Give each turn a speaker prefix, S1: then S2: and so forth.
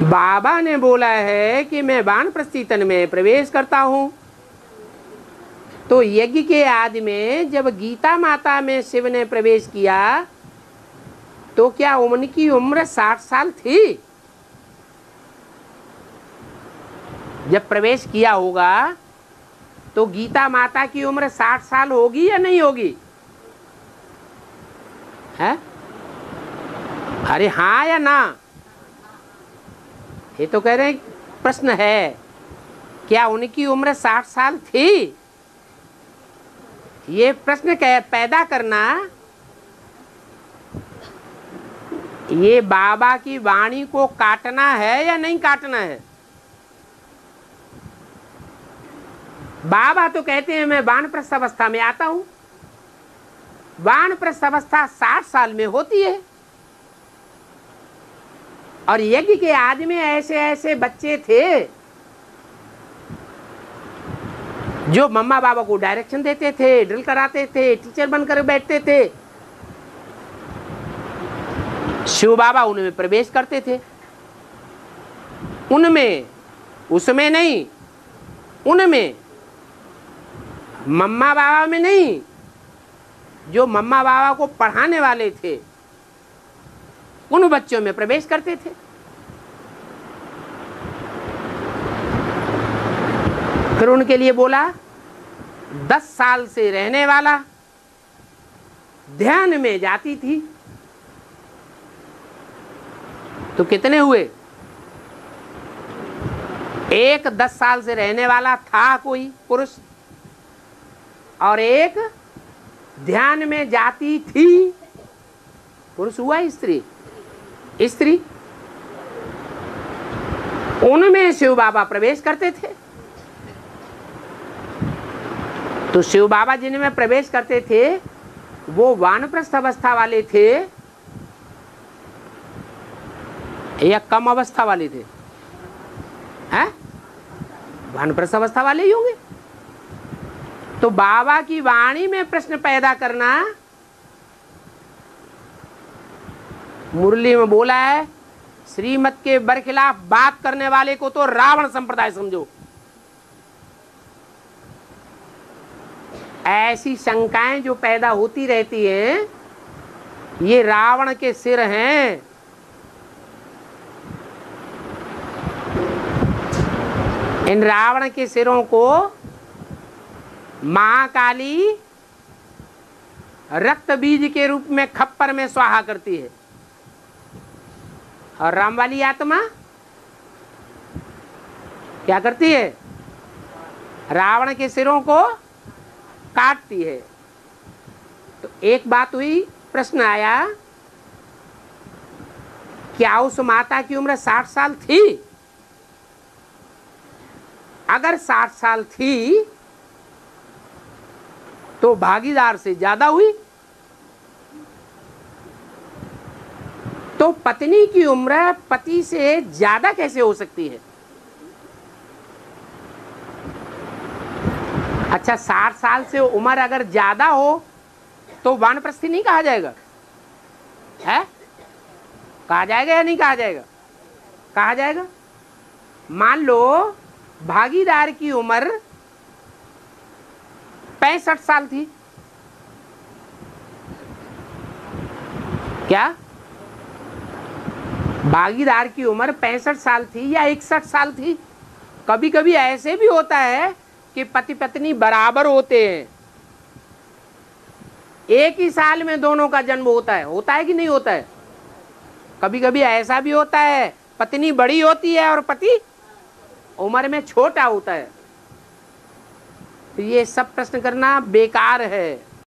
S1: बाबा ने बोला है कि मैं वानप्रस्थी तन में प्रवेश करता हूं, तो यज्ञ के आदि में जब गीता माता में शिव ने प्रवेश किया तो क्या उनकी उम्र 60 साल थी? जब प्रवेश किया होगा तो गीता माता की उम्र 60 साल होगी या नहीं होगी? है? अरे हाँ या ना? ये तो कह रहे हैं, प्रश्न है क्या उनकी उम्र 60 साल थी? ये प्रश्न पैदा करना ये बाबा की वाणी को काटना है या नहीं काटना है? बाबा तो कहते हैं मैं वानप्रस्थ अवस्था में आता हूं। वानप्रस्थ अवस्था 60 साल में होती है, और यज्ञ के आदि में ऐसे ऐसे बच्चे थे जो मम्मा बाबा को डायरेक्शन देते थे, ड्रिल कराते थे, टीचर बनकर बैठते थे। शिव बाबा उनमें प्रवेश करते थे, उनमें, उसमें नहीं, उनमें, मम्मा बाबा में नहीं। जो मम्मा बाबा को पढ़ाने वाले थे उन बच्चों में प्रवेश करते थे। फिर उनके लिए बोला 10 साल से रहने वाला ध्यान में जाती थी। तो कितने हुए? एक 10 साल से रहने वाला था कोई पुरुष, और एक ध्यान में जाती थी। पुरुष हुआ स्त्री, स्त्री। उनमें शिव बाबा प्रवेश करते थे। तो शिव बाबा जिनमें प्रवेश करते थे वो वानप्रस्थ अवस्था वाले थे या कम अवस्था वाले थे? हैं? वानप्रस्थ अवस्था वाले ही होंगे। तो बाबा की वाणी में प्रश्न पैदा करना, मुरली में बोला है श्रीमत के बरखिलाफ बात करने वाले को तो रावण संप्रदाय समझो। ऐसी शंकाएं जो पैदा होती रहती हैं, ये रावण के सिर हैं। इन रावण के सिरों को महाकाली रक्त बीज के रूप में खप्पर में स्वाहा करती है, और राम वाली आत्मा क्या करती है? रावण के सिरों को काटती है। तो एक बात हुई, प्रश्न आया क्या उस माता की उम्र 60 साल थी? अगर 60 साल थी तो भागीदार से ज्यादा हुई। तो पत्नी की उम्र पति से ज्यादा कैसे हो सकती है? अच्छा, 60 साल से उम्र अगर ज्यादा हो तो वानप्रस्थी नहीं कहा जाएगा? है? कहा जाएगा या नहीं कहा जाएगा? कहा जाएगा। मान लो भागीदार की उम्र 65 साल थी, क्या भागीदार की उम्र 65 साल थी या 61 साल थी? कभी कभी ऐसे भी होता है कि पति पत्नी बराबर होते हैं, एक ही साल में दोनों का जन्म होता है कि नहीं होता है? कभी कभी ऐसा भी होता है पत्नी बड़ी होती है और पति उम्र में छोटा होता है। तो ये सब प्रश्न करना बेकार है।